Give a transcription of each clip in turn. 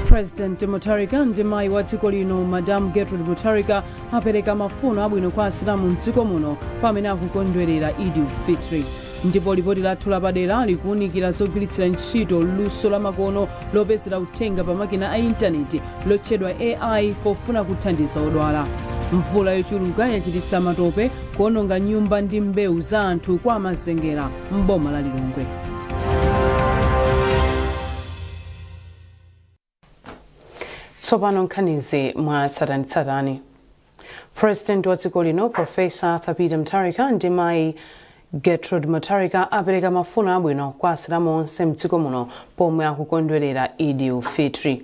President Mutharika ndi mayi wa dziko lino Madam Gertrude Mutharika apereka mafuno abwino kwa asilamu mdziko muno pamene akukondwerera Eid al-Fitr. Ndipo lipoti lathu lapadera likuwunikira zogwiritsira ntchito luso la makono lopezera uthenga pa makina a intaneti lotchedwa AI pofuna kuthandiza odwala. Mvula yochuluka yachititsa matope kuononga nyumba ndi mbewu za anthu kwa mazengera m'boma la Lilongwe. Tsopano nkhanizi mwa tsatanitsatani. President wa dziko lino Professor Arthur Peter Mutharika ndi mayi Gertrude Mutharika apereka mafuno abwino kwa asilamu onse mdziko muno pomwe akukondwerera Eid al-Fitr.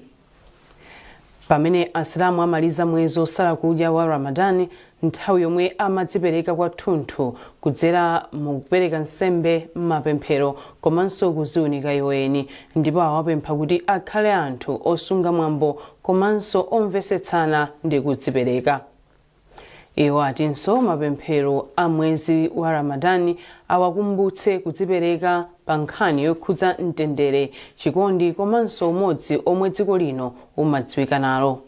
Pamene asilamu amaliza mwezi osala kudya wa Ramadani, nthawi yomwe amadzipereka kwathunthu kudzera mu kupereka nsembe m'mapemphero komanso kuziwunika iwoyeni, ndipo awapempha kuti akhale anthu osunga mwambo komanso omvesetsana ndi kudzipereka. Iwo atinso mapemphero a mwezi wa Ramadani awakumbutse kudzipereka pa nkhani yokhudza mtendere, chikondi komanso umodzi omwe dziko lino umadziwika nalo.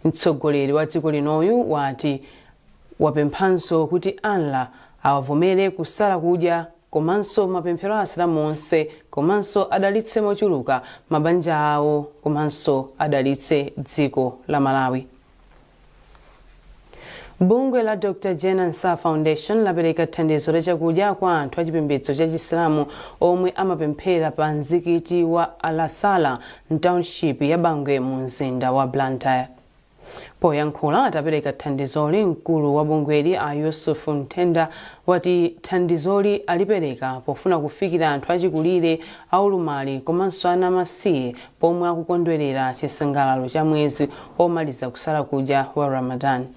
Mtsogoleri wa dziko linoyu wati wapemphanso kuti Allah awavomere kusala kudya komanso mapemphero a asilamu onse komanso adalitse mochuluka mabanja awo komanso adalitse dziko la Malawi. Bungwe la Dr. Jane Nsah Foundation lapereka thandizo la chakudya kwa anthu achipembedzo cha Chisilamu omwe amapemphera pa mzikiti wa Al-Asala township ya Bangwe mu mzinda wa Blantyre. Poyankhula atapereka thandizoli, mkulu wa bungweli a Yusuf Ntenda wati thandizoli alipereka pofuna kufikira anthu achikulire, aulumali komanso anamasiye pomwe akukondwerera chisangalalo cha mwezi omaliza kusala kudya wa Ramadan.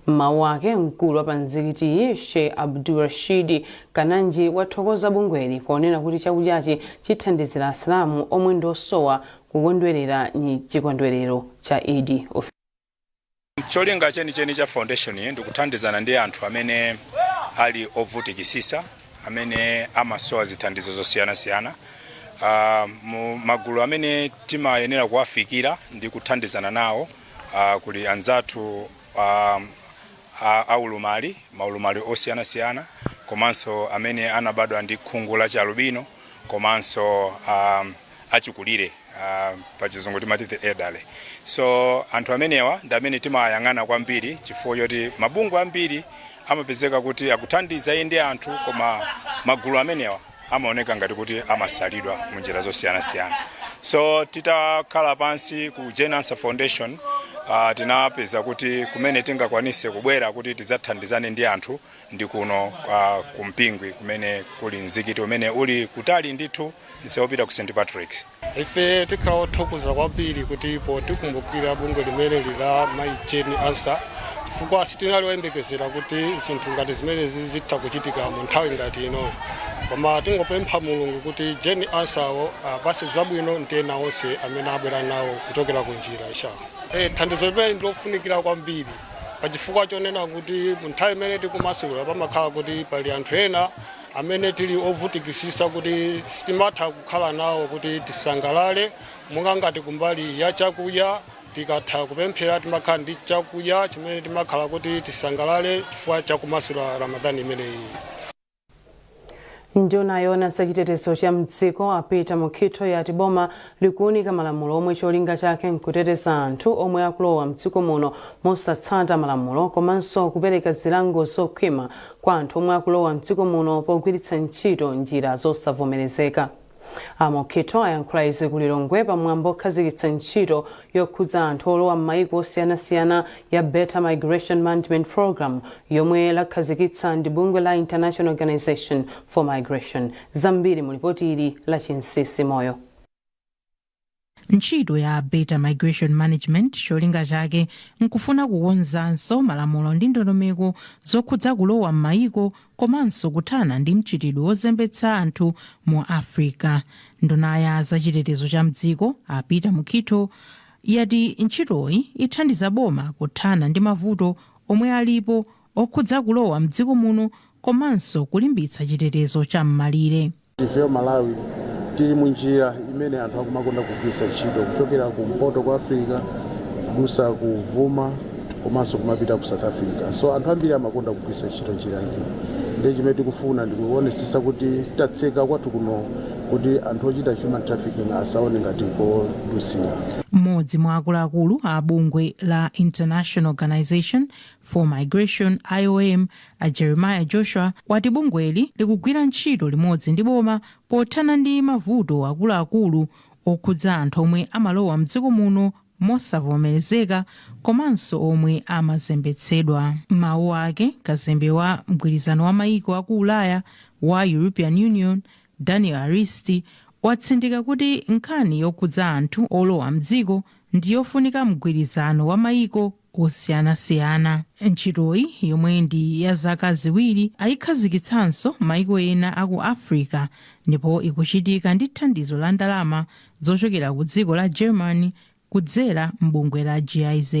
Mawu ake, mkulu wa panzikiti Sheikh Abdul Rashid Kananji wathokoza bungweli ponena kuti chakudyachi chithandizira asilamu omwe ndosowa kukondwerera chikondwerero cha Eid. Cholinga chenicheni cha foundation iyi ndikuthandizana ndi anthu amene ali ovutikisisa, amene amasowa zithandizo zosiyana-siyana. Magulu amene timayenera kuwafikira ndi kuthandizana nawo kuli anzathu maulumali osiyana-siyana, komanso amene anabadwa ndi khungu la chalubino, komanso achikulire pachizungu timati the elderly. So anthu amenewa ndi amene timayang'ana kwambiri chifukwa choti mabungwe ambiri amapezeka kuti akuthandiza ndi anthu, koma magulu amenewa amaoneka ngati kuti amasalidwa mu njira zosiyana-siyana. So titakhala pansi ku Jane Nsah Foundation tinapeza kuti kumene tingakwanise kubwera kuti tidzathandizane ndi anthu ndi kuno kumpingwi kumene kuli mzikiti umene uli kutali ndithu nsewopita ku St. Patrick's. Ife tikhala othokoza kwambiri kuti ipo tikumbukira bungwe limene lila mayi Jane Nsah, chifukwa sitinali oyembekezera kuti zinthu ngati zimene zitha kuchitika mu nthawi ngati ino. Koma tingopempha Mulungu kuti Jane Nsah apase zabwino ndi ena onse amene abwera nawo kuchokera ku njira isha. Thandizo limene ndilofunikira kwambiri pachifukwa chonena kuti mu nthawi imene tikumasula pamakhala kuti pali anthu ena amene tili ovutikisisa kuti sitimatha kukhala nawo kuti tisangalale, monga ngati kumbali ya chakudya. Tikatha kupemphera timakhala ndi chakudya chimene timakhala kuti tisangalale chifukwa chakumasula Ramadani imeneyi. Nduna yona sachitetezo cha mdziko apita mukhitho yati boma likuunika malamulo omwe cholinga chake nkuteteza anthu omwe akulowa mdziko muno mosatsata malamulo komanso kupereka zilango zokhwima kwa anthu omwe akulowa mdziko muno pogwiritsa ntchito njira zosavomerezeka. Amokhitho ayankhula izi ku Lilongwe pamwambo okhazikitsa ntchito yokhudza anthu olowa m'mayiko osiyana-siyana ya Better Migration Management Program yomwe lakhazikitsa ndi bungwe la International Organization for Migration. Zambiri mu lipoti ili la Chinsisi Moyo. Ntchito ya Better Migration Management cholinga chake nkufuna kukonzanso malamulo ndi ndondomeko zokhudza kulowa m'mayiko komanso kuthana ndi mchitidwe wozembetsa anthu mu Africa. Nduna ya zachitetezo cha mdziko apita mukhitho yati ntchitoyi ithandiza boma kuthana ndi mavuto omwe alipo okhudza kulowa mdziko muno komanso kulimbitsa chitetezo cha m'malire. Malawi tili munjira imene anthu akumakonda kugwiritsa ntchito kuchokera kumpoto kwa Africa kudusa kuvuma komanso kumapita ku South Africa. So anthu ambiri amakonda kugwiritsa ntchito njira ino. Ndiye chimene tikufuna ndikuonesesa kuti tatseka kwathu kuno kuti anthu ochita human trafficking asaone ngati kodusira. Mmodzi mwa akuluakulu a bungwe la International Organization for Migration IOM a Jeremiah Joshua wati bungweli likugwira ntchito limodzi ndi boma pothana ndi mavuto akuluakulu okhudza anthu omwe amalowa mdziko muno mosavomerezeka komanso omwe amazembetsedwa. Mawu ake kazembe wa mgwirizano wa maiko aku Ulaya wa European Union Daniel Aristi watsindika kuti nkhani yokhudza anthu olowa mdziko ndi yofunika mgwirizano wa maiko osiyanasiyana. Ntchitoyi yomwe ndi ya zaka ziwiri ayikhazikitsanso maiko ena aku Africa ndipo ikuchitika ndi thandizo la ndalama zochokera ku dziko la Germany kudzera mbungwe la GIZ.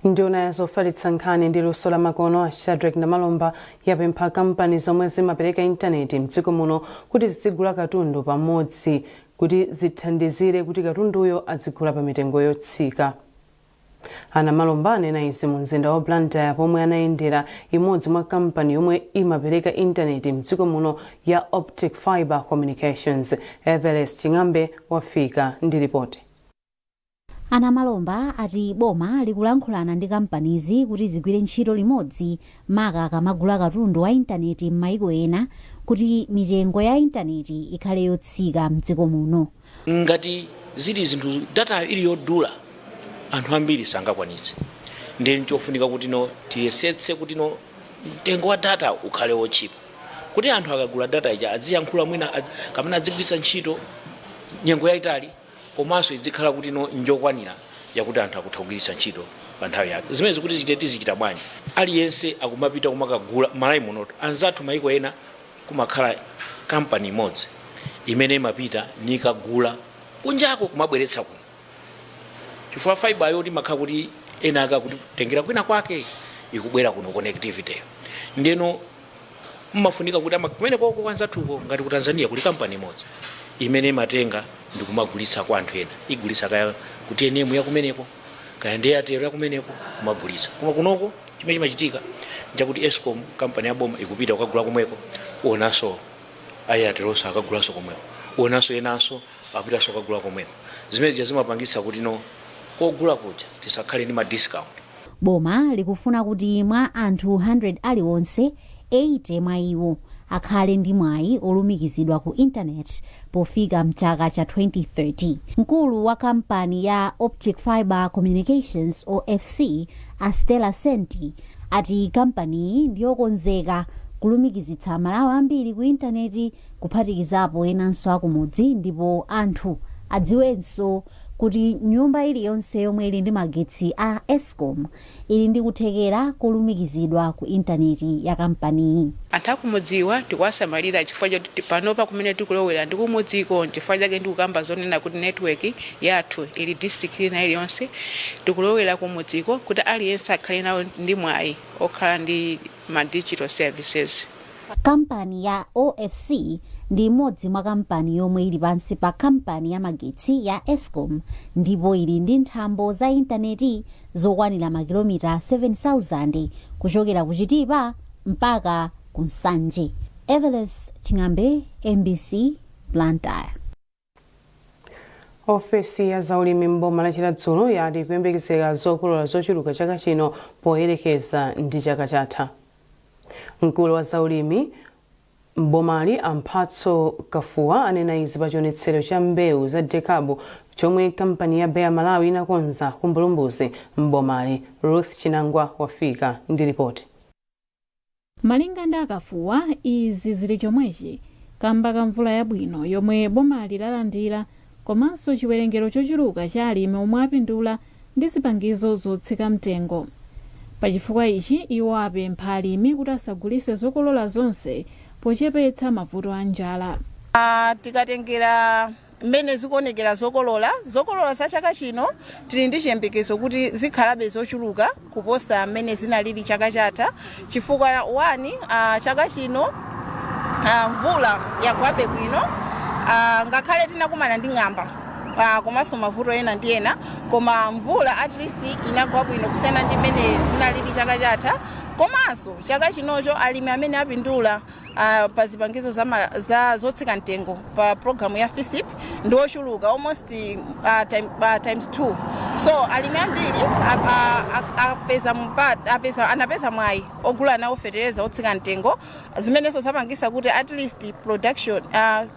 Nduna yazofalitsa nkhani ndi luso la makono a Shadrack Namalomba yapempha kampani zomwe zimapereka intaneti mdziko muno kuti zizigula katundu pamodzi kuti zithandizire kuti katunduyo azigula pa mitengo yotsika. Namalomba anena izi mu mzinda wa Blantyre pomwe anayendera imodzi mwa kampani yomwe imapereka intaneti mdziko muno ya Optic Fiber Communications. Everest Chingambe wafika ndi ripoti. Namalomba ati boma likulankhulana ndi kampanizi kuti zigwire ntchito limodzi maka akamagula katundu wa intaneti m'maiko ena kuti mitengo ya intaneti ikhale yotsika mdziko muno. Ngati zili zinthu data ili yodula anthu ambiri sangakwanitse. Ndiye nchofunika kuti tiyesetse kuti mtengo wa data ukhale wochipa. Kuti anthu akagula data ija aziyankhula mwina kamene adzigwiritsa ntchito nyengo yayitali komanso izikhala kuti njokwanira yakuti anthu akutha kugwiritsa ntchito pa nthawi yake. Zimene zikuti zichita bwanji. Aliyense akumapita kumakagula malayi muno anzathu maiko ena kumakhala kampani imodzi imene imapita nikagula kunjako kumabweretsa kuno. Chifukwa fiber yoti makhala kuti ena akakuti tengera kwina kwake ikubwera kuno connectivity. Ndeno mmafunika kuti kumene kwa kwanzathuko ngati ku Tanzania kuli kampani imodzi imene matenga ndikumagulitsa kwa anthu ena. Igulitsa kaya kuti enemu yakumeneko kaya ndi atero yakumeneko kumagulitsa. Koma kunoko chimene chimachitika njakuti Eskom kampani ya boma ikupita kukagula komweko onaso ayateroso akagulaso komweko onaso enanso apitaso kukagula komweko. Zimene zimapangitsa kuti kogula kuja tisakhale ndi ma discount. Boma likufuna kuti mwa anthu 100 aliwonse 80 mwa iwo akhale ndi mwayi olumikizidwa ku internet pofika mchaka cha 2030. Mkulu wa kampani ya Optic Fiber Communications OFC Stella Senti ati kampani ndiyokonzeka kulumikizitsa malawo ambiri ku intaneti kuphatikizapo enanso akumudzi ndipo anthu adziwenso kuti nyumba iliyonse yomwe ili ndi magetsi a Eskom ili ndi kuthekera kulumikizidwa ku intaneti ya kampani. Anthu akumudziwa tikuwasamalira chifukwa choti panopa kumene tikulowera ndi kumudziko chifukwa chake ndikukamba zonena kuti network yathu ili district ina iliyonse tikulowera kumudziko kuti aliyense akhale nawo ndi mwayi okhala ndi ma digital services. Kampani ya OFC ndi imodzi mwa kampani yomwe ili pansi pa kampani ya magetsi ya Eskom ndipo ili ndi nthambo za intaneti zokwanira makilomita 7,000 kuchokera ku Chitipa mpaka ku Nsanje. Everest Chingambe, MBC, Blantyre. Ofesi ya zaulimi mboma la Chiladzulo yati kuyembekezeka zokolola zochuluka chaka chino poyerekeza ndi chaka chatha. Mkulu wa zaulimi mbomali Amphatso Kafuwa anena izi pa chionetsero cha mbewu za Dekabu chomwe kampani ya Bayer Malawi inakonza kumbulumbuzi mbomali. Ruth Chinangwa wafika ndi ripoti. Malinga ndi Kafuwa izi zili chomwechi kamba ka mvula yabwino yomwe bomali lalandira komanso chiwerengero chochuluka cha alimi omwe apindula ndi zipangizo zotsika mtengo. Pachifukwa ichi iwo apempha alimi kuti asagulise zokolola zonse pochepetsa mavuto a njala. Tikatengera mmene zikuonekera zokolola za chaka chino tili ndi chiyembekezo kuti zikhalabe zochuluka kuposa mmene zinalili chaka chatha chifukwa chaka chino mvula yagwabe bwino ngakhale tinakumana ndi ng'amba komanso mavuto ena ndi ena, koma mvula at least inagwa bwino kusiyana ndi mmene zinalili chaka chatha. Komanso chaka chinocho alimi amene apindula pa zipangizo za zotsika mtengo pa programu ya FSIP ndi ochuluka almost times 2. So alimi ambiri anapeza mwayi ogula nawo fetereza otsika mtengo, zimenezo zapangisa kuti at least production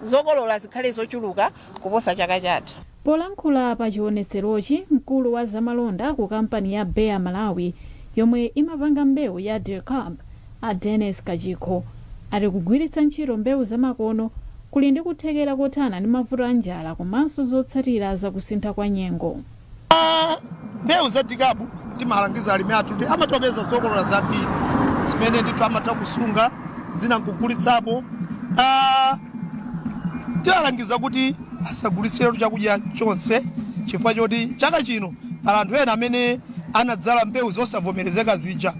zokolola zikhale zochuluka kuposa chaka chatha. Polankhula pa chionetserochi, mkulu wa zamalonda ku kampani ya Bayer Malawi yomwe imapanga mbewu ya DIRCOB Dennis Kachiko ati kugwiritsa ntchito mbewu zamakono kuli ndi kuthekera kothana ndi mavuto a njala komanso zotsatira zakusintha kwa nyengo. Mbewu za DIRCOB timalangiza alimi athu kuti amatopeza zokolola zambiri zimene ndithu amatha kusunga zina nkugulitsapo. Tiwalangiza kuti asagulitsire chakudya chonse chifukwa choti chaka chino pali anthu ena amene anadzala mbewu zosavomerezeka zija,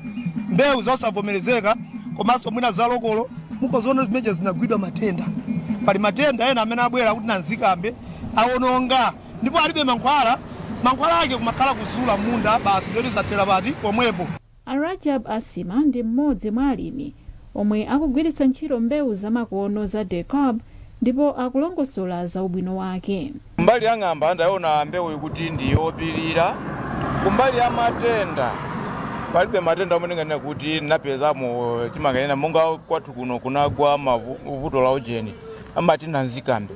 mbewu zosavomerezeka komanso mwina zalokolo mukuziona zimene zinagwidwa matenda. Pali matenda ena amene abwera kuti nanzikambe awononga, ndipo alibe mankhwala ake kumakhala kuzula munda basi ndoti zathera pati pomwepo. Rajab Asima ndi mmodzi mwa alimi omwe akugwiritsa ntchito mbewu zamakono za DIRCOB ndipo akulongosola za ubwino wake. Mbali ya ng'amba ndaona mbewu kuti ndi yopirira. Kumbali ya matenda palibe matenda omwe ndinganena kuti napezamo chimanganena monga kwathu kuno kunagwa mavuto la ujeni amati nanzikambe,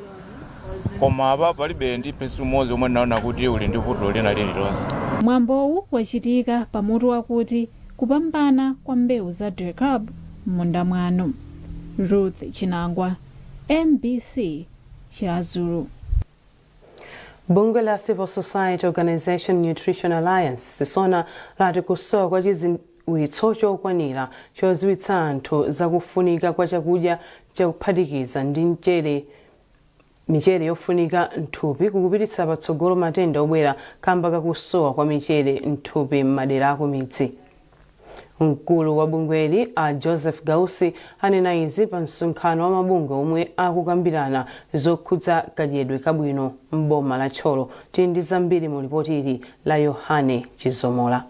koma apa palibe ndi pesi umodzi omwe naona kuti uli ndi vuto lina lililonse. Mwambowu wachitika pamutu wakuti kupambana kwa mbewu za DIRCOB m'munda mwanu. Ruth Chinangwa, MBC Chilazulu. Bungwe la Civil Society Organization Nutrition Alliance sisona lati kusowa kwa chidziwitso chokwanira chodziwitsa anthu zakufunika kwa chakudya chakuphatikiza ndi michere yofunika mthupi kukupititsa patsogolo matenda obwera kamba kakusowa kwa michere mthupi m'madera akumidzi. Mkulu wa bungweli Joseph Gausi anena izi pa msonkhano wa mabungwe omwe akukambirana zokhudza kadyedwe kabwino m'boma la Tcholo. Tindi zambiri mu ripoti ili la Yohane Chizomola.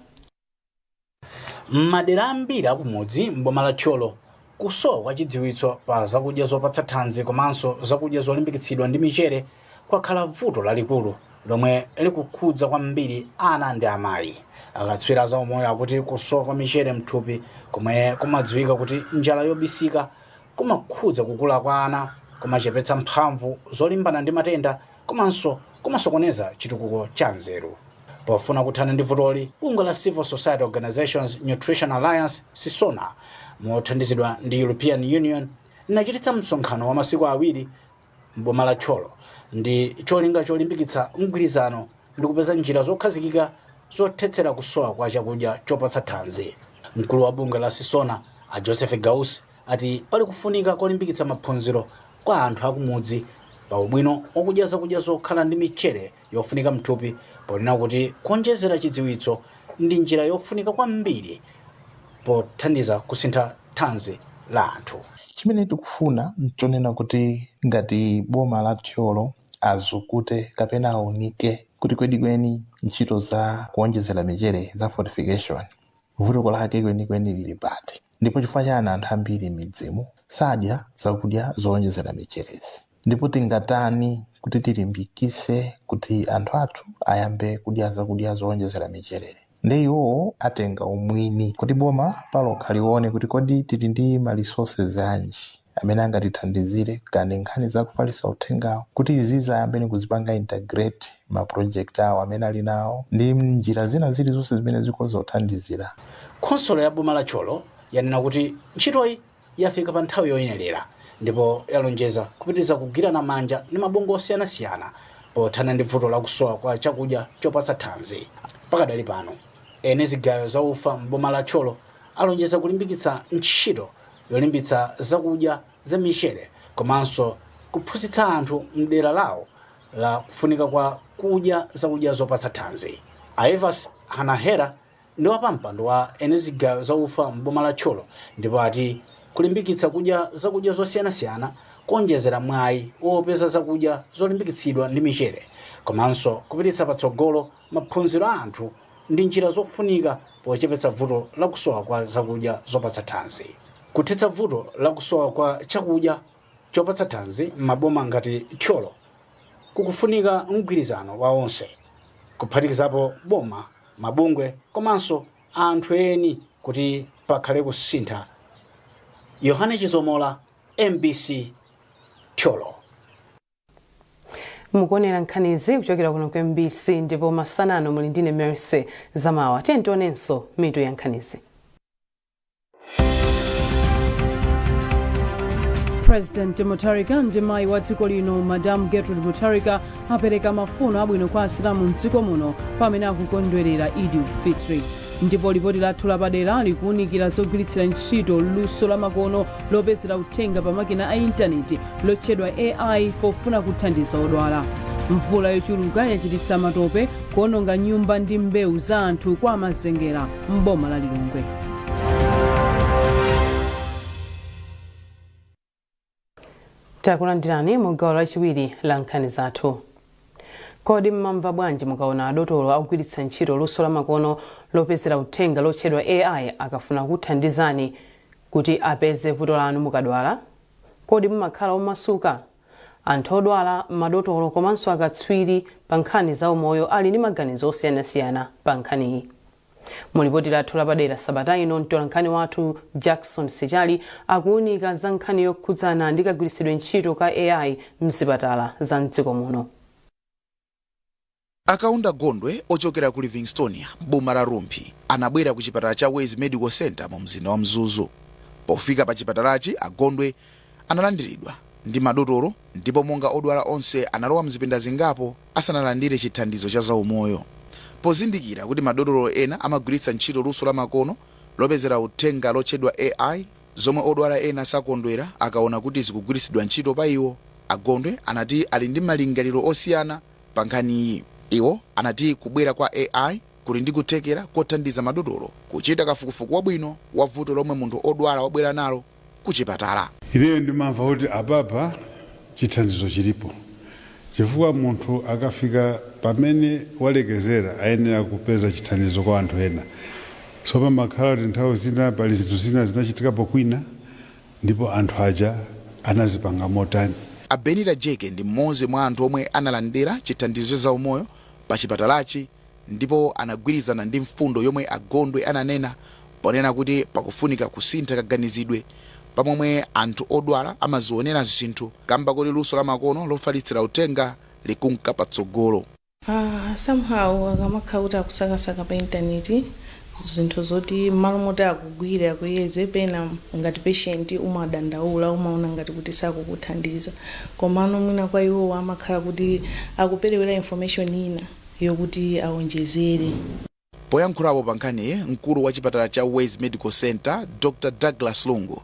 Madera ambiri akumudzi m'boma la Tcholo kusowa kwa chidziwitso pa zakudya zopatsa thanzi komanso zakudya zolimbikitsidwa ndi michere kwakhala vuto lalikulu lomwe likukhudza kwambiri ana ndi amayi. Akatswiri za umoyo akuti kusowa kwa michere mthupi komwe kumadziwika kuti njala yobisika kumakhudza kukula kwa ana, kumachepetsa mphamvu zolimbana ndi matenda komanso kumasokoneza chitukuko cha nzeru. Pofuna kuthana ndi vutoli, bungwe la Civil Society Organizations Nutrition Alliance sisona mothandizidwa ndi European Union linachititsa msonkhano wa masiku awiri m'boma la Tcholo ndi cholinga cholimbikitsa mgwirizano ndi kupeza njira zokhazikika zothetsera kusowa kwa chakudya chopatsa thanzi. Mkulu wa bungwe la sisona Joseph Gausi ati pali kufunika kolimbikitsa maphunziro kwa anthu akumudzi pa ubwino wakudya zakudya zokhala ndi michere yofunika mthupi, ponena kuti kuonjezera chidziwitso ndi njira yofunika kwambiri pothandiza kusintha thanzi la anthu. Chimene tikufuna nchonena kuti ngati boma la Tcholo azukute kapena aunike kuti kwenikweni ntchito za kuonjezera michere za fortification vuto lake kwenikweni lili pati, ndipo chifukwa chana anthu ambiri midzimu sadya zakudya zoonjezera micherezi. Ndipo tingatani kuti tilimbikise kuti anthu athu ayambe kudya zakudya zoonjezera michere. Ndi iwo atenga umwini kuti boma palokha lione kuti kodi tili ndi ma resources anji amene angatithandizire kani nkhani zakufalisa uthengawo kuti iziza ayambe kuzipanga integrate ma project awo amene ali nawo ndi njira zina zilizonse zimene zikhoza kuthandizira. Khonsolo ya boma la Tcholo yanena kuti ntchitoyi yafika pa nthawi yoyenerera ndipo yalonjeza kupitiriza kugwirana manja ndi mabungwe osiyanasiyana pothana ndi vuto la kusowa kwa chakudya chopatsa thanzi. Pakadali pano ene zigayo za ufa m'boma la Tcholo alonjeza kulimbikitsa ntchito yolimbitsa zakudya za michere komanso kuphunzitsa anthu mdera lawo la kufunika kwa kudya zakudya zopatsa thanzi. Aevas Hanahera ndi wapampando wa ene zigayo za ufa m'boma la Tcholo ndipo ati kulimbikitsa kudya zakudya zosiyanasiyana kuonjezera mwayi opeza zakudya zolimbikitsidwa ndi michere komanso kupititsa patsogolo maphunziro a anthu ndi njira zofunika pochepetsa vuto la kusowa kwa zakudya zopatsa thanzi. Kuthetsa vuto la kusowa kwa chakudya chopatsa thanzi m'maboma ngati Thyolo kukufunika mgwirizano wa onse kuphatikizapo boma, mabungwe komanso anthu eni kuti pakhale kusintha. Yohane Chizomola, MBC, Thyolo. Mukuonera nkhanizi kuchokera kuno ku MBC ndipo masanano muli ndine Mercy Zamawa. Tionenso mitu ya nkhanizi. President Mutharika ndi mayi wa dziko lino Madam Gertrude Mutharika apereka mafuno abwino kwa asilamu mdziko muno pamene akukondwerera Eid al-Fitr. Ndipo lipoti lathu lapadera likuunikira zogwiritsira ntchito luso la makono lopezera uthenga pa makina a intaneti lotchedwa AI pofuna kuthandiza odwala. Mvula yochuluka yachititsa matope kuononga nyumba ndi mbewu za anthu kwa mazengera m'boma la Lilongwe. Takulandirani mu gawo lachiwiri la nkhani zathu. Kodi mmamva bwanji mukaona adotolo akugwiritsa ntchito luso la makono lopezera uthenga lotchedwa AI akafuna kuthandizani kuti apeze vuto lanu mukadwala? Kodi mumakhala omasuka? Anthu odwala, madotolo komanso akatswiri pa nkhani za umoyo ali ndi maganizo osiyanasiyana pa nkhaniyi. Mulipoti lathu lapadera sabata ino mtolankhani wathu Jackson Sijali akuunika za nkhani yokhudzana ndi kagwiritsidwe ntchito ka AI mzipatala za mdziko muno. Akaunda Gondwe ochokera ku Livingstone, boma la Rumphi, anabwera ku chipatala cha Wes Medical Center mu mzinda wa Mzuzu. Pofika pa chipatalachi, Agondwe analandiridwa ndi madotolo ndipo monga odwala onse analowa mzipinda zingapo asanalandire chithandizo cha zaumoyo. Pozindikira kuti madotolo ena amagwiritsa ntchito luso la makono lopezera uthenga lotchedwa AI zomwe odwala ena sakondwera akaona kuti zikugwiritsidwa ntchito pa iwo, Agondwe anati ali ndi malingaliro osiyana pa nkhaniyi. Iwo anati kubwera kwa AI kuli ndi kuthekera kothandiza madotolo kuchita kafukufuku wabwino wa vuto lomwe munthu odwala wabwera nalo kuchipatala. Ine ndimamva kuti apapa chithandizo chilipo. Chifukwa munthu akafika pamene walekezera ayenera kupeza chithandizo kwa anthu ena. So pamakhala kuti nthawi zina pali zinthu zina zinachitikapo kwina ndipo anthu aja anazipanga motani. Abenita Jeke ndi mmodzi mwa anthu omwe analandira chithandizo cha umoyo pa chipatalachi ndipo anagwirizana ndi mfundo yomwe Agondwe ananena ponena kuti pakufunika kusintha kaganizidwe pamomwe anthu odwala amazionera zinthu kamba kuti luso la makono lofalitsira uthenga likunka patsogolo. Somehow akamakhala kuti akusakasaka pa intaneti zinthu zoti malo moti akugwira kuyeze pena ngati patient umadandaula umaona ngati kuti sakukuthandiza komano mwina kwa iwo amakhala kuti akuperewera information ina yokuti aonjezere. Poyankhulapo pa nkhaniyi, mkulu wa chipatala cha Wes Medical Center Dr. Douglas Lungu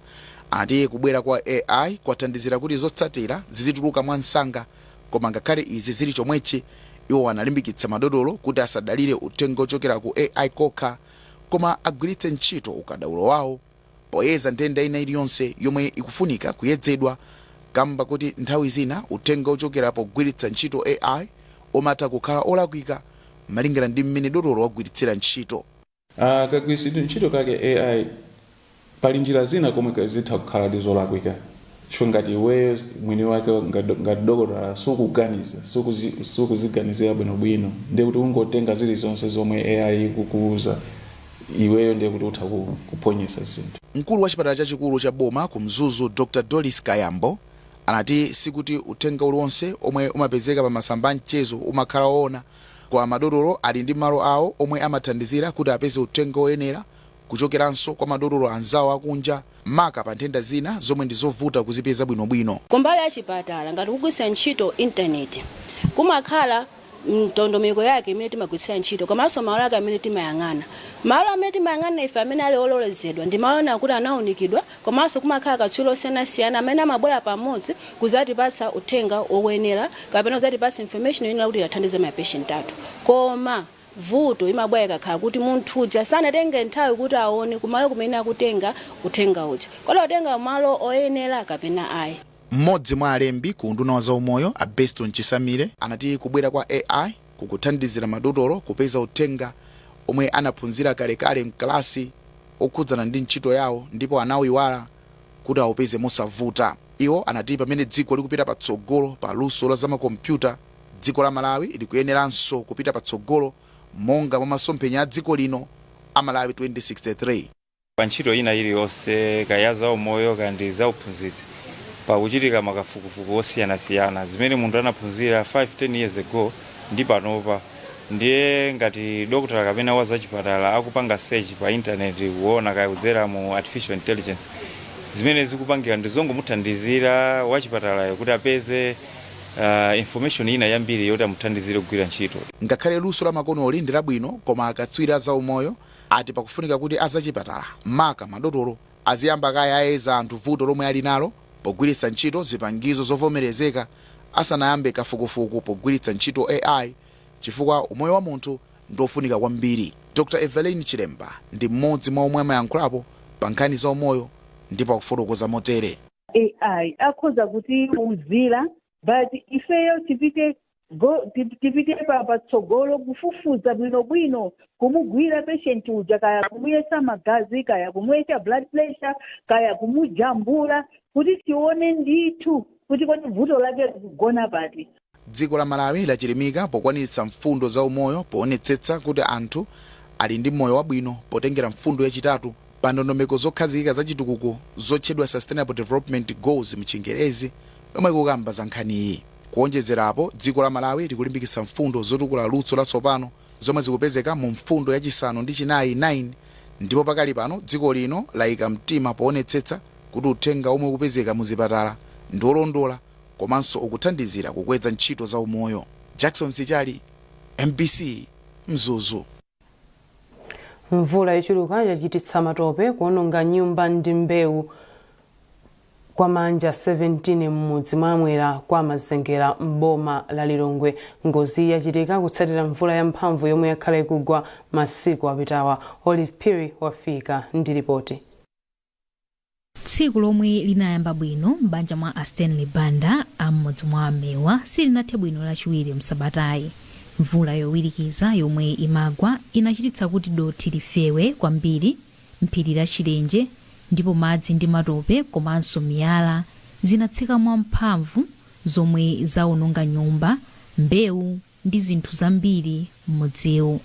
ati kubwera kwa AI kwathandizira kuti zotsatira zizituluka mwansanga koma ngakhale izi zili chomwechi iwo analimbikitsa madotolo kuti asadalire uthenga ochokera ku AI kokha koma agwiritse ntchito ukadaulo wawo poyeza nthenda ina iliyonse yomwe ikufunika kuyedzedwa kamba kuti nthawi zina uthenga ochokera pogwiritsa ntchito AI umatha kukhala olakwika malingana ndi mmene dotolo wagwiritsira ntchito. Kagwiritsidwe ntchito kake AI pali njira zina komwe zitha kukhala ndi zolakwika. Chifukwa ngati iweyo mwini wake ngati dokotala sukuziganizira bwinobwino ndiye kuti ungotenga zilizonse zomwe AI ikukuuza iweyo ndiye kuti utha kuponyesa zinthu. Mkulu wa chipatala chachikulu cha boma ku Mzuzu Dr. Doris Kayambo anati sikuti uthenga uliwonse omwe umapezeka pa masamba mchezo umakhala woona kwa madotolo ali ndi malo awo omwe amathandizira kuti apeze uthenga oyenera kuchokeranso kwa madotolo anzawo akunja maka pa nthenda zina zomwe ndi zovuta kuzipeza bwinobwino. Kumbali ya chipatala ngati kugwiritsa ntchito intaneti kumakhala ndondomeko yake imene timagwiritsa ntchito komanso malo ake amene timayang'ana. Malo amene timayang'ana ife amene ali ololezedwa ndi malo ena kuti anaunikidwa komanso kumakhala katswiri osiyanasiyana amene amabwera pamodzi kuzatipatsa uthenga oyenera kapena kuzatipatsa information yoyenera kuti athandize ma patient athu. Koma vuto imabwera kakhala kuti munthu uja sanatenge nthawi kuti aone kumalo kumene akutenga uthenga uja. Kola utenga malo oyenera kapena ayi. Mmodzi mwa alembi ku unduna wa zaumoyo a Beston Chisamire anati kubwera kwa AI kukuthandizira madotolo kupeza uthenga omwe anaphunzira kalekale mklasi okhudzana ndi ntchito yawo ndipo anawiwala kuti awupeze mosavuta. Iwo anati pamene dziko likupita patsogolo pa luso la zamakompyuta, dziko la Malawi likuyeneranso kupita patsogolo monga mwa masomphenya a dziko lino a Malawi 2063. Pa ntchito ina iliyonse kaya zaumoyo kandi zauphunzitsi pakuchitika makafukufuku osiyanasiyana zimene munthu anaphunzira 5-10 years ago ndi panopa. Ndiye ngati dokotala kapena wa zachipatala akupanga search pa internet kuona kaya kudzera mu artificial intelligence, zimene zikupangika ndizongomuthandizira wachipatalayo kuti apeze information ina yambiri yoti amuthandizire kugwira ntchito. Ngakhale luso la makonoli ndi labwino, koma akatswiri a zaumoyo ati pakufunika kuti azachipatala maka madotolo aziyamba kaya ayeza anthu vuto lomwe ali nalo pogwiritsa ntchito zipangizo zovomerezeka asanayambe kafukufuku pogwiritsa ntchito AI, chifukwa umoyo wa munthu ndofunika kwambiri. Dr. Evelyn Chilemba ndi mmodzi mwa omwe amayankhulapo pa nkhani za umoyo ndipo akufotokoza motere. AI akhoza kuti uzira, but ifeyo tipite patsogolo kufufuza bwinobwino, kumugwira patient uja, kaya kumuyesa magazi, kaya kumuyesa blood pressure, kaya kumujambula, kuti tione ndithu kuti kodi vuto lake kugona pati. Dziko la Malawi lachilimika pokwaniritsa mfundo za umoyo poonetsetsa kuti anthu ali ndi moyo wabwino potengera mfundo yachitatu pa ndondomeko zokhazikika za chitukuko zotchedwa Sustainable Development Goals mchingerezi, yomwe ikukamba za nkhani iyi. Kuonjezerapo, dziko la Malawi likulimbikitsa mfundo zotukula luso latsopano zomwe zikupezeka mu mfundo yachisanu ndi chinayi 9, ndipo pakali pano dziko lino layika mtima poonetsetsa kuti uthenga omwe ukupezeka mu zipatala ndi olondola komanso ukuthandizira kukweza ntchito za umoyo. Jackson Sichali, MBC, Mzuzu. Mvula yochuluka yachititsa matope kuononga nyumba ndi mbewu kwa manja 17 mmudzi mwamwera kwa Mazengera mboma la Lilongwe. Ngozi yachitika kutsatira mvula yamphamvu yomwe yakhala ikugwa masiku apitawa. Olive Phiri wafika ndi ripoti. Tsiku lomwe linayamba bwino m'banja mwa Stanley Banda amodzi mwa amewa silinathe bwino lachiwiri msabatayi. Mvula yowirikiza yomwe imagwa inachititsa kuti dothi lifewe kwambiri mphiri la Chilenje, ndipo madzi ndi matope komanso miyala zinatsika mwamphamvu zomwe zaononga nyumba, mbewu ndi zinthu zambiri m'mudziwu.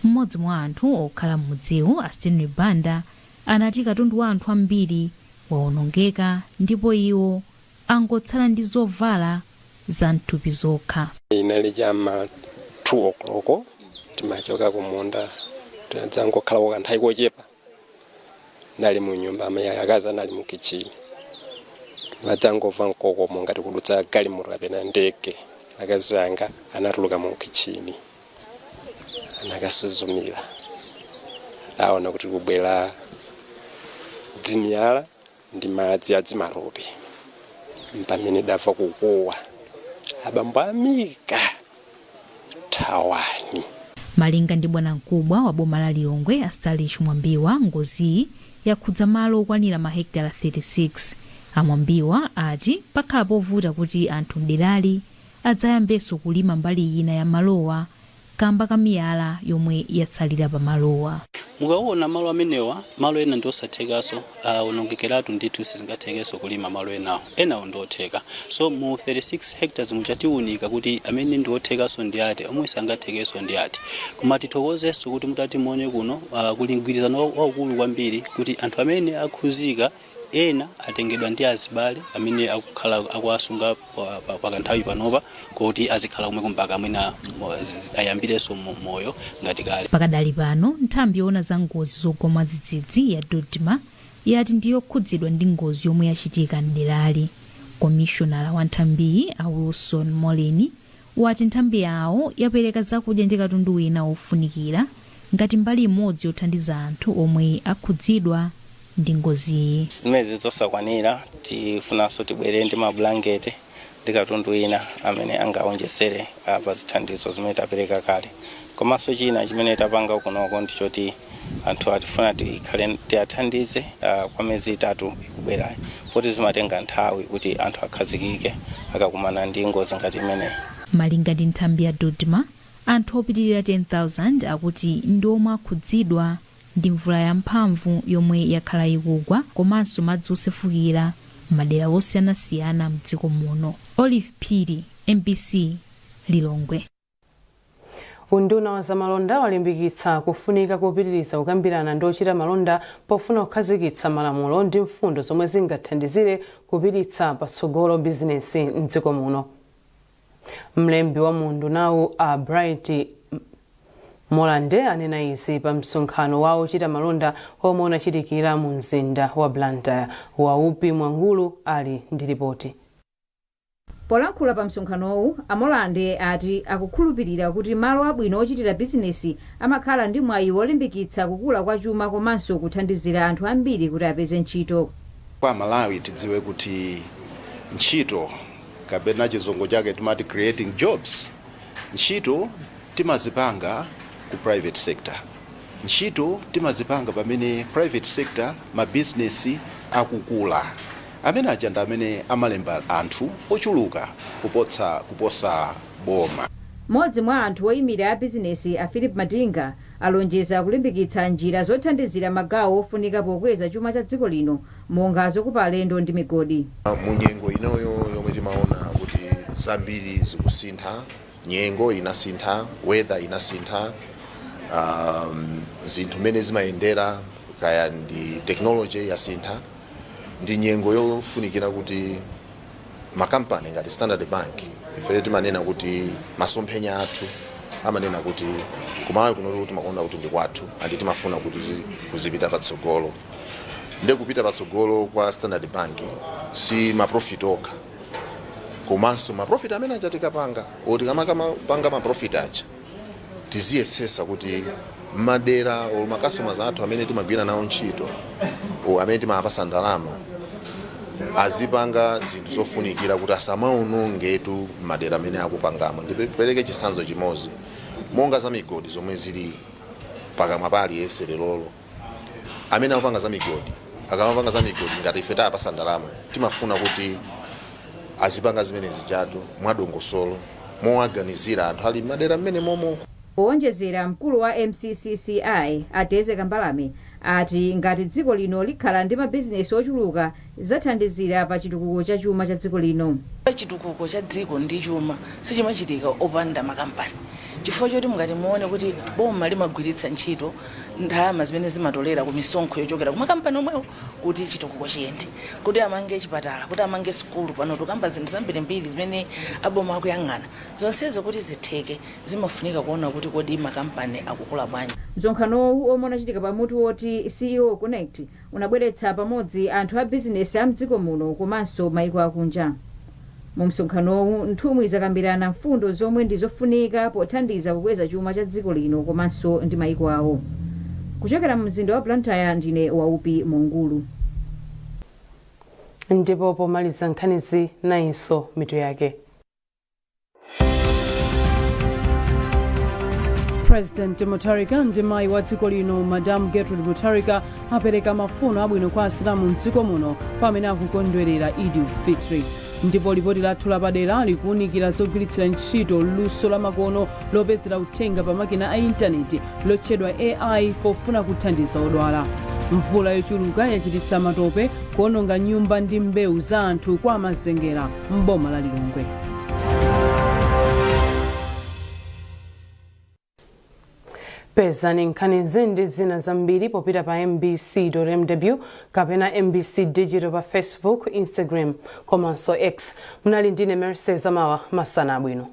Mmodzi mwa anthu okhala m'mudziwu, Stanley Banda, anati katundu wa anthu ambiri waonongeka ndipo iwo angotsala ndi zovala za mthupi zokha. Inali chama 2 o'clock timachoka kumunda tinadzangokhala kanthawi kochepa nali mu nyumba akazi nali mu kichini madzangomva mkokomo ngati kudutsa galimoto kapena ndege. Akazi anga anatuluka mu kichini anakasuzumira aona kuti kubwera dzimiyala ndi madzi adzimatope pamene dafa kukuwa abambo amika thawani. Malinga ndi bwana mkubwa wa boma la Lilongwe Astalish Mwambiwa, ngozi yakhudza malo okwanira mahekitala 36. Amwambiwa ati pakhala povuta kuti anthu mderali adzayambenso kulima mbali ina ya malowa kamba kamiyala yomwe yatsalira pa malowa. Mukaona malo amenewa, malo ena ndiosathekaso, onongekeratu ndithu sizingathekenso kulima malo enawo ndiotheka. So mu 36 hectares muchatiunika kuti amene ndiothekaso ndi ati, omwe sangathekenso ndi ati. Koma tithokozenso kuti mutati muone kuno kuli mgwirizano waukulu kwambiri kuti anthu amene akhuzika ena atengedwa ndi azibale amene akukhala akuasunga pakanthawi panopa kuti azikhala kumwe kumpaka mwina ayambirenso moyo ngati kale. Pakadali pano nthambi yoona za ngozi zogwa dzidzidzi ya Dodma yati ndiyo khudzidwa ndi ngozi yomwe yachitika mderali. Komishonala wa nthambiyi a Wilson Molini wati nthambi yawo yapereka zakudya ndi katundu wina ofunikira ngati mbali imodzi yothandiza anthu omwe akhudzidwa ndi ngozi. Zimene zosakwanira tifunanso tibwere ndi mablanketi ndi katundu wina amene angaonjezere pa zithandizo zimene tapereka kale. Komanso china chimene tapanga kunoko ndichoti anthu atifuna tiathandize kwa miyezi 3 ikubwerayo poti zimatenga nthawi kuti anthu akhazikike akakumana ndi ngozi ngati imeneyi. malinga ndi nthambi ya dodma anthu opitirira 10,000 akuti ndi omwe akhudzidwa ndi mvula yamphamvu yomwe yakhala ikugwa komanso madzi osefukira madera osiyanasiyana mdziko muno. Olive Phiri, MBC, Lilongwe. Unduna wa zamalonda walimbikitsa kufunika kupitiriza kukambirana ndi ochita malonda pofuna kukhazikitsa malamulo ndi mfundo zomwe zingathandizire kupititsa patsogolo bizinesi mdziko muno. Mlembi wa mundunawu a Bright Molande anena izi pa msonkhano wa ochita malonda omwe unachitikira mu mzinda wa Blantyre. Waupi Mwangulu ali ndi ripoti. Polankhula pa msonkhanowu, Amolande ati akukhulupirira kuti malo abwino ochitira bizinesi amakhala ndi mwayi wolimbikitsa kukula kwa chuma komanso kuthandizira anthu ambiri kuti apeze ntchito. Kwa Malawi tidziwe kuti ntchito kapena chizungu chake timati creating jobs. Ntchito timazipanga ku private sector. Ntchito timazipanga pamene private sector mabizinesi akukula. Amene ajanda amene amalemba anthu ochuluka kuposa boma. Modzi mwa anthu oyimira a bizinesi a Philip Madinga alonjeza kulimbikitsa njira zothandizira magawo ofunika pokweza chuma cha dziko lino monga zokupa alendo ndi migodi. Munyengo inoyo yomwe timaona kuti zambiri zikusintha, nyengo inasintha, weather inasintha, zinthu mene zimayendera kaya ndi technology yasintha. Ndi nyengo yofunikira kuti makampani ngati Standard Bank ife timanena kuti masomphenya athu amanena kuti kumalawi kuno kuti timakonda kuti ndi kwathu andi timafuna kuti kuzipita patsogolo. Nde kupita patsogolo kwa Standard Bank si maprofit okha komanso maprofit amene aja tikapanga oti panga maprofit aja tiziyesesa kuti madera o makastomers athu amene timagwira nawo ntchito amene timapasa ndalama azipanga zinthu zofunikira kuti asamaonongetu madera amene akupangamo. Ndipereke chitsanzo chimodzi monga za migodi zomwe zili pakamwa pali yense lero amene akupanga za migodi akamapanga za migodi ngati ife tapasa ndalama timafuna kuti azipanga zimene zijatu mwadongosolo mowaganizira anthu ali madera amene momo. Owonjezera mkulu wa MCCCI Ateze Kambalame ati ngati dziko lino likhala ndi mabizinesi ochuluka zathandizira pa chitukuko cha chuma cha dziko lino. Chitukuko cha dziko ndi chuma sichimachitika opanda makampani. Chifukwa choti mungati muone kuti boma limagwiritsa ntchito ndalama zimene zimatolera ku misonkho yochokera ku makampani omwewo kuti chitukuko chiyende, kuti amange chipatala, kuti amange sukulu. Pano tukamba zinthu zambirimbiri zimene aboma akuyang'ana zonsezo kuti zitheke zimafunika kuona kuti kodi makampani akukula bwanji. Msonkhanowu omwe unachitika pamutu woti CEO Connect unabweretsa pamodzi anthu a bizinesi a mdziko muno komanso maiko akunja. Mu msonkhanowu nthumwi zakambirana mfundo zomwe ndizofunika pothandiza kukweza chuma cha dziko lino komanso ndi maiko awo. Kuchokera mu mzinda wa Blantyre ndine Waupi Mwangulu. Ndipo pomaliza nkhanizi nayinso mitu yake. President Mutharika ndi mayi wa dziko lino Madam Gertrude Mutharika apereka mafuno abwino kwa asilamu mdziko muno pamene akukondwerera Eid al-Fitr. Ndipo lipoti lathu lapadera likuunikira zogwiritsira ntchito luso la makono lopezera uthenga pa makina a intaneti lotchedwa AI pofuna kuthandiza odwala. Mvula yochuluka yachititsa matope kuononga nyumba ndi mbewu za anthu kwa mazengera m'boma la Lilongwe. Pezani nkhanizi ndi zina zambiri popita pa mbc.mw kapena MBC Digital pa Facebook, Instagram komanso X. Munali ndine Mercedes Amawa, masana abwino.